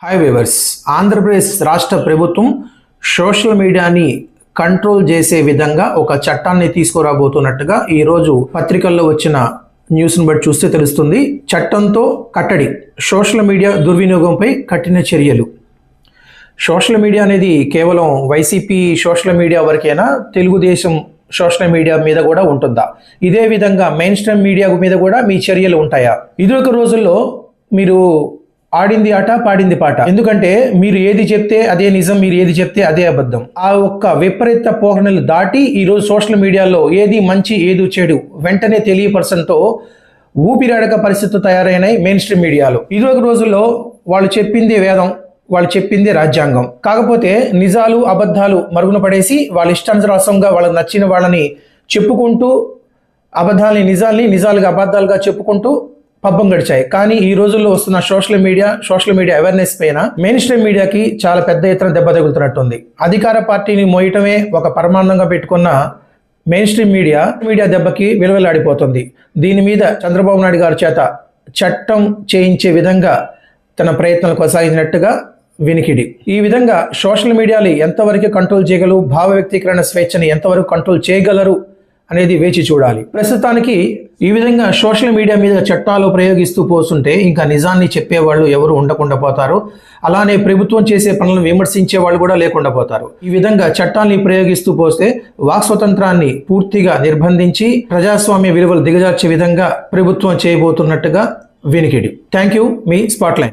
Hi viewers, Andhra Pradesh రాష్ట్ర ప్రభుత్వం social మీడియాని కంట్రోల్ చేసే విధంగా ఒక చట్టాన్ని తీసుకురాబోతున్నట్టుగా ఈరోజు పత్రికల్లో వచ్చిన న్యూస్ను బట్టి చూస్తే తెలుస్తుంది. చట్టంతో కట్టడి, సోషల్ మీడియా దుర్వినియోగంపై కఠిన చర్యలు. సోషల్ మీడియా అనేది కేవలం వైసీపీ సోషల్ మీడియా వరకేనా, తెలుగుదేశం సోషల్ మీడియా మీద కూడా ఉంటుందా? ఇదే విధంగా మెయిన్ స్ట్రీమ్ మీడియా మీద కూడా మీ చర్యలు ఉంటాయా? ఇదివరకు రోజుల్లో మీరు ఆడింది ఆట పాడింది పాట. ఎందుకంటే మీరు ఏది చెప్తే అదే నిజం, మీరు ఏది చెప్తే అదే అబద్ధం. ఆ ఒక్క విపరీత పోహణలు దాటి ఈరోజు సోషల్ మీడియాలో ఏది మంచి ఏది చెడు వెంటనే తెలియపరచడంతో ఊపిరాడక పరిస్థితులు తయారైనాయి మెయిన్ స్ట్రీమ్ మీడియాలో. ఇదివరకు రోజుల్లో వాళ్ళు చెప్పిందే వేదం, వాళ్ళు చెప్పిందే రాజ్యాంగం. కాకపోతే నిజాలు అబద్ధాలు మరుగున పడేసి వాళ్ళ ఇష్టానుసారంగా వాళ్ళకి నచ్చిన వాళ్ళని చెప్పుకుంటూ, అబద్ధాలని నిజాల్ని నిజాలుగా అబద్ధాలుగా చెప్పుకుంటూ పబ్బం గడిచాయి. కానీ ఈ రోజుల్లో వస్తున్న సోషల్ మీడియా అవేర్నెస్ పైన మెయిన్ స్ట్రీమ్ మీడియాకి చాలా పెద్ద ఎత్తున దెబ్బ తగులుతున్నట్టుంది. అధికార పార్టీని మోయటమే ఒక పరమానందంగా పెట్టుకున్న మెయిన్ స్ట్రీమ్ మీడియా దెబ్బకి విలువలాడిపోతుంది. దీని మీద చంద్రబాబు నాయుడు గారి చేత చట్టం చేయించే విధంగా తన ప్రయత్నాలు కొనసాగించినట్టుగా వినికిడి. ఈ విధంగా సోషల్ మీడియాని ఎంతవరకు కంట్రోల్ చేయగలరు, భావ వ్యక్తీకరణ స్వేచ్ఛని ఎంతవరకు కంట్రోల్ చేయగలరు అనేది వేచి చూడాలి. ప్రస్తుతానికి ఈ విధంగా సోషల్ మీడియా మీద చట్టాలు ప్రయోగిస్తూ పోతుంటే ఇంకా నిజాన్ని చెప్పేవాళ్ళు ఎవరు ఉండకుండా పోతారు. అలానే ప్రభుత్వం చేసే పనులను విమర్శించే వాళ్ళు కూడా లేకుండా పోతారు. ఈ విధంగా చట్టాన్ని ప్రయోగిస్తూ పోస్తే వాక్ స్వతంత్రాన్ని పూర్తిగా నిర్బంధించి ప్రజాస్వామ్య విలువలు దిగజార్చే విధంగా ప్రభుత్వం చేయబోతున్నట్టుగా వినికిడి. Thank you. మీ స్పాట్లైన్.